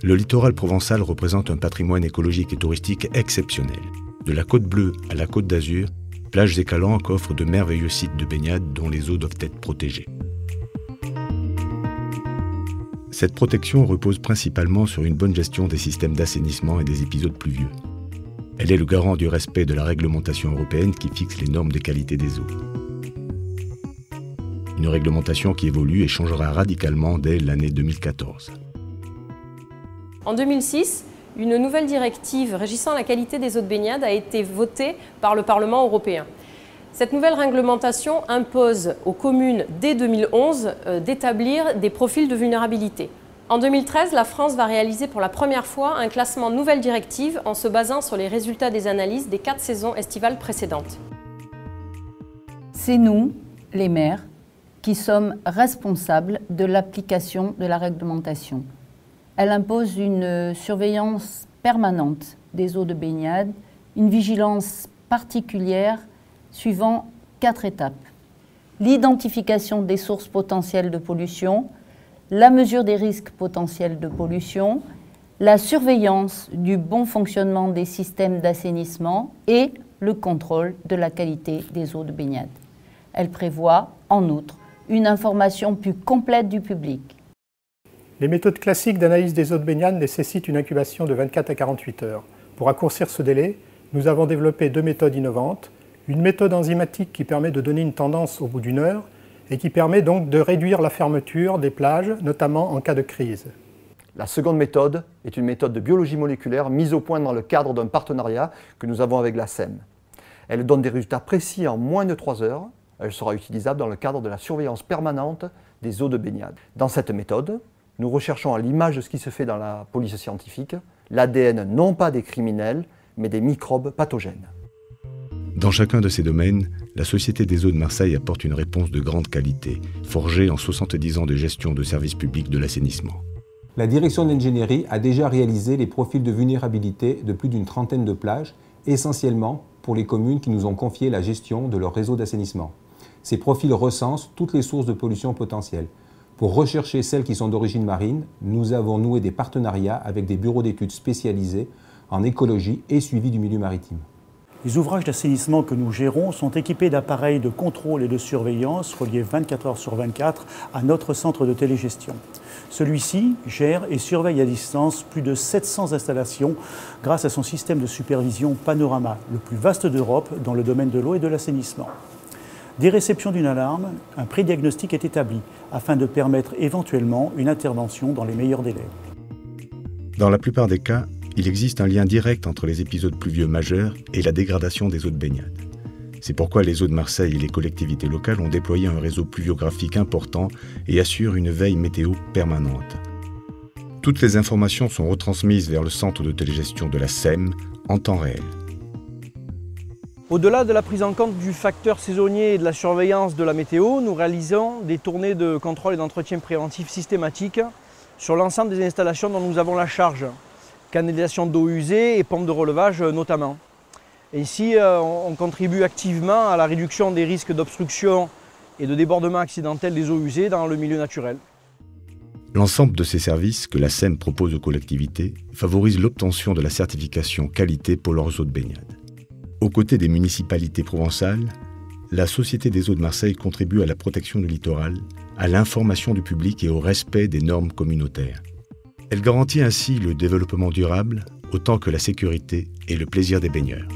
Le littoral provençal représente un patrimoine écologique et touristique exceptionnel. De la Côte Bleue à la Côte d'Azur, plages et calanques offrent de merveilleux sites de baignade dont les eaux doivent être protégées. Cette protection repose principalement sur une bonne gestion des systèmes d'assainissement et des épisodes pluvieux. Elle est le garant du respect de la réglementation européenne qui fixe les normes de qualité des eaux. Une réglementation qui évolue et changera radicalement dès l'année 2014. En 2006, une nouvelle directive régissant la qualité des eaux de baignade a été votée par le Parlement européen. Cette nouvelle réglementation impose aux communes dès 2011 d'établir des profils de vulnérabilité. En 2013, la France va réaliser pour la première fois un classement nouvelle directive en se basant sur les résultats des analyses des 4 saisons estivales précédentes. C'est nous, les maires, qui sommes responsables de l'application de la réglementation. Elle impose une surveillance permanente des eaux de baignade, une vigilance particulière suivant 4 étapes. L'identification des sources potentielles de pollution, la mesure des risques potentiels de pollution, la surveillance du bon fonctionnement des systèmes d'assainissement et le contrôle de la qualité des eaux de baignade. Elle prévoit, en outre, une information plus complète du public. Les méthodes classiques d'analyse des eaux de baignade nécessitent une incubation de 24 à 48 heures. Pour raccourcir ce délai, nous avons développé 2 méthodes innovantes. Une méthode enzymatique qui permet de donner une tendance au bout d'une heure et qui permet donc de réduire la fermeture des plages, notamment en cas de crise. La seconde méthode est une méthode de biologie moléculaire mise au point dans le cadre d'un partenariat que nous avons avec la SEM. Elle donne des résultats précis en moins de 3 heures. Elle sera utilisable dans le cadre de la surveillance permanente des eaux de baignade. Dans cette méthode, nous recherchons à l'image de ce qui se fait dans la police scientifique, l'ADN non pas des criminels, mais des microbes pathogènes. Dans chacun de ces domaines, la Société des eaux de Marseille apporte une réponse de grande qualité, forgée en 70 ans de gestion de services publics de l'assainissement. La direction d'ingénierie a déjà réalisé les profils de vulnérabilité de plus d'une trentaine de plages, essentiellement pour les communes qui nous ont confié la gestion de leur réseau d'assainissement. Ces profils recensent toutes les sources de pollution potentielles. Pour rechercher celles qui sont d'origine marine, nous avons noué des partenariats avec des bureaux d'études spécialisés en écologie et suivi du milieu maritime. Les ouvrages d'assainissement que nous gérons sont équipés d'appareils de contrôle et de surveillance reliés 24 heures sur 24 à notre centre de télégestion. Celui-ci gère et surveille à distance plus de 700 installations grâce à son système de supervision Panorama, le plus vaste d'Europe dans le domaine de l'eau et de l'assainissement. Dès réception d'une alarme, un pré-diagnostic est établi afin de permettre éventuellement une intervention dans les meilleurs délais. Dans la plupart des cas, il existe un lien direct entre les épisodes pluvieux majeurs et la dégradation des eaux de baignade. C'est pourquoi les eaux de Marseille et les collectivités locales ont déployé un réseau pluviographique important et assurent une veille météo permanente. Toutes les informations sont retransmises vers le centre de télégestion de la SEM en temps réel. Au-delà de la prise en compte du facteur saisonnier et de la surveillance de la météo, nous réalisons des tournées de contrôle et d'entretien préventif systématiques sur l'ensemble des installations dont nous avons la charge, canalisation d'eau usée et pompes de relevage notamment. Ainsi, on contribue activement à la réduction des risques d'obstruction et de débordement accidentel des eaux usées dans le milieu naturel. L'ensemble de ces services que la SEM propose aux collectivités favorise l'obtention de la certification qualité pour leurs eaux de baignade. Aux côtés des municipalités provençales, la Société des eaux de Marseille contribue à la protection du littoral, à l'information du public et au respect des normes communautaires. Elle garantit ainsi le développement durable autant que la sécurité et le plaisir des baigneurs.